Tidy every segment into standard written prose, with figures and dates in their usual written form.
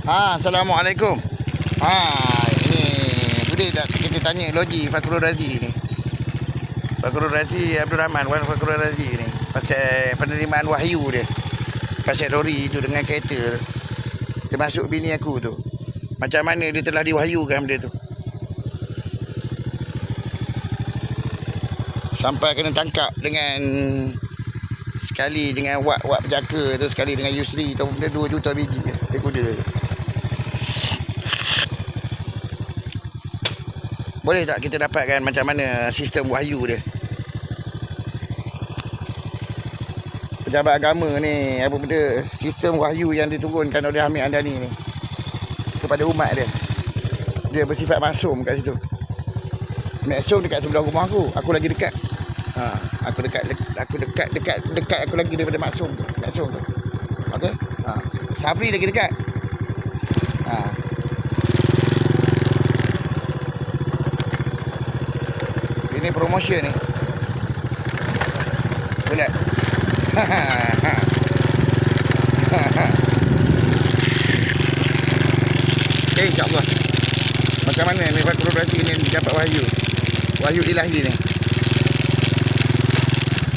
Assalamualaikum. Ini boleh tak kita tanya logi Fakrul Razi ni. Fakrul Razi Abdul Rahman, Wan Fakrul Razi ni, pasal penerimaan wahyu dia. Pasal lori tu dengan kereta, termasuk bini aku tu. Macam mana dia telah diwahyukan benda tu. Sampai kena tangkap dengan sekali dengan wak penjaka tu, sekali dengan Yusri tu, benda 2 juta biji dia kuda tu. Boleh tak kita dapatkan macam mana sistem wahyu dia? Pejabat agama ni, apa benda sistem wahyu yang diturunkan oleh Hamid Andani ni kepada umat dia. Dia bersifat maksum kat situ. Maksum dekat sebelah rumah aku. Aku lagi dekat. Aku dekat aku lagi daripada maksum tu. Maksum tu. Okey? Sabri lagi dekat. Ini promotion ni. Boleh. Okay, insyaAllah. Macam mana ni Fakrul Razi ni dapat wahyu? Wahyu ilahi ni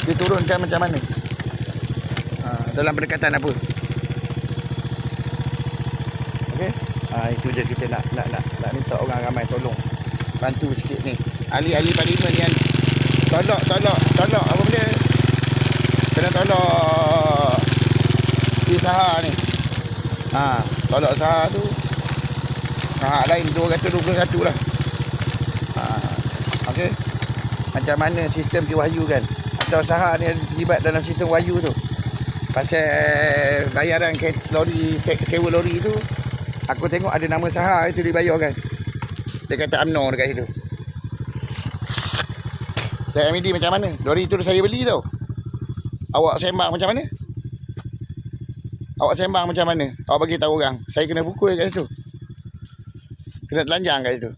diturunkan macam mana? Dalam pendekatan apa? Okey? Itu je kita nak minta orang ramai tolong. Bantu sikit ni. Ahli-ahli parlimen yang tolak apa benda? Kena tolak si Saha ni. Tolak Saha tu. Saha lain 221 lah. Okey. Macam mana sistem wahyu kan? Atau Saha ni terlibat dalam sistem wahyu tu. Pasal bayaran lori, sewa lori tu, aku tengok ada nama Saha itu dibayarkan. Dia kata UMNO dekat situ. Saya MD macam mana? Lori tu saya beli tau. Awak sembang macam mana? Awak sembang macam mana? Awak bagi tahu orang. Saya kena pukul kat situ. Kena telanjang kat situ.